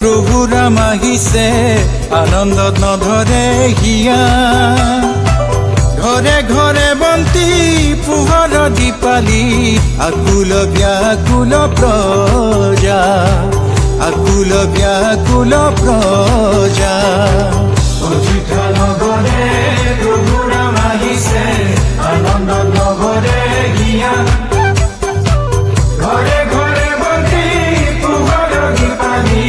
প্ৰভু ৰাম আহিছে আনন্দত নধৰে হিয়া ঘৰে ঘৰে বন্তি পোহৰ দীপালি আকুল ব্যাকুল প্ৰজা আকুল ব্যাকুল প্ৰজা অযোধ্যা নগৰে প্ৰভু ৰাম আহিছে আনন্দত নধৰে হিয়া ঘৰে ঘৰে বন্তি পোহৰ দীপালি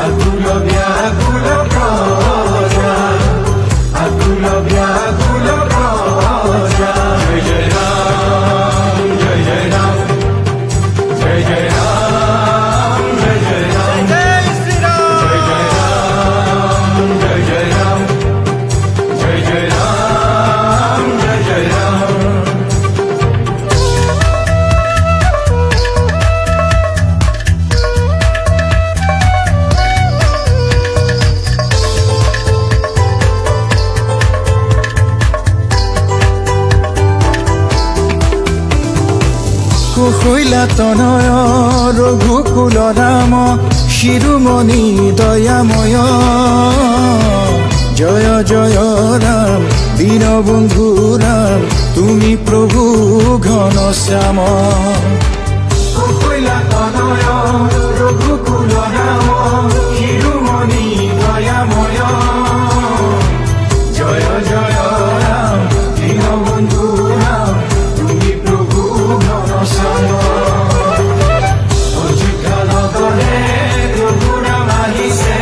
আকুল ব্যাকুল প্ৰজা আকুল ব্যাকুল প্ৰজা জয় জয় ৰাম জয় জয় ৰাম জয় জয় ৰাম জয় জয় ৰাম জয় শ্ৰীৰাম জয় জয় ৰাম জয় জয় ৰাম জয় জয় ৰাম জয় জয় ৰাম কুশৈলা তনয় ৰঘুকুল ৰাম শিৰোমণি দয়াময় জয় জয় ৰাম দীনবন্ধু ৰাম তুমি প্ৰভু ঘনশ্যাম কুশৈলা তনয় ৰঘুকুল ৰাম শিৰোমণি দয়াময় জয় জয় ৰাম দীনবন্ধু ৰাম তুমি প্ৰভু ঘনশ্যাম অযোধ্যা নগৰে প্ৰভু ৰাম আহিছে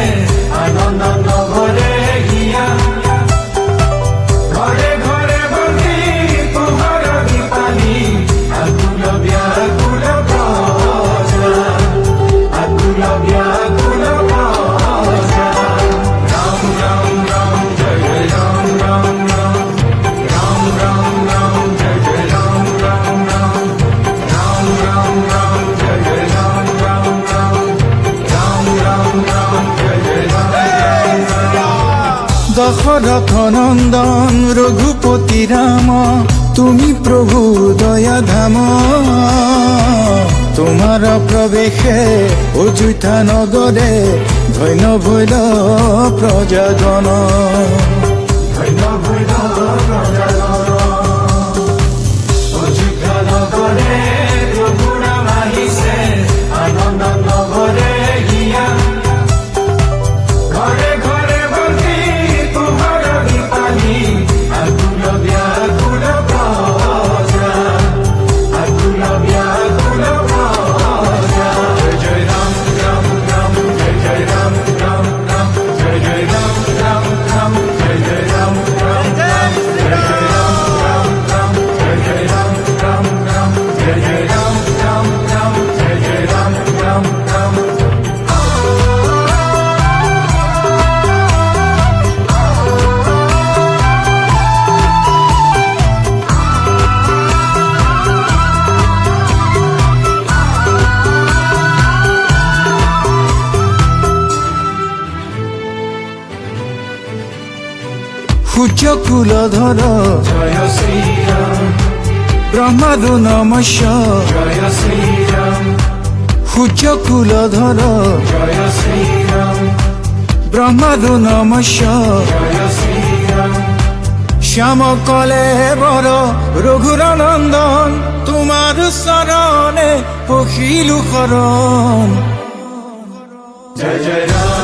আনন্দ নগৰে হিয়া ঘৰে ঘৰে বন্তি পোহৰ দীপালি আকুল ব্যাকুল প্ৰজা আকুল ব্যাকুল প্ৰজা ৰাম ৰাম ৰাম জয় জয় ৰাম ৰাম ৰাম ৰাম ৰাম ৰাম জয় জয় ৰাম ৰাম ৰাম ৰাম ৰাম ৰাম জয় জয় ৰাম ৰাম ৰাম ৰাম ৰাম ৰাম জয় জয় ৰাম দশৰথ নন্দন ৰঘুপতি ৰাম তুমি প্ৰভু দয়া ধাম তোমাৰ প্ৰৱেশে অযোধ্যা নগৰে ধন্য ভৈল প্ৰজাগণ ধন্য ভৈল প্ৰজাগণ অযোধ্যা নগৰে প্ৰভু ৰাম আহিছে আনন্দ নগৰে হিয়া ঘৰে ঘৰে বন্তি পোহৰ দীপালি আকুল ব্যাকুল প্ৰজা আকুল ব্যাকুল প্ৰজা জয় জয় ৰাম ৰাম ৰাম জয় জয় ৰাম ৰাম ৰাম জয় জয় ৰাম ৰাম ৰাম জয় জয় ৰাম ৰাম ৰাম জয় জয় ৰাম ৰাম ৰাম জয় জয় ৰাম ৰাম ৰাম জয় জয় ৰাম ৰাম ৰাম জয় জয় ৰাম ৰাম ৰাম সূৰ্যকুলধৰ জয় শ্ৰীৰাম ব্ৰহ্মাদু নমস্য জয় শ্ৰীৰাম সূৰ্যকুলধৰ জয় শ্ৰীৰাম ব্ৰহ্মাদু নমস্য জয় শ্ৰীৰাম শ্যাম কলে বৰ ৰঘুৰ নন্দন তোমাৰ চৰণে পখিলো শৰণ জয় জয় ৰাম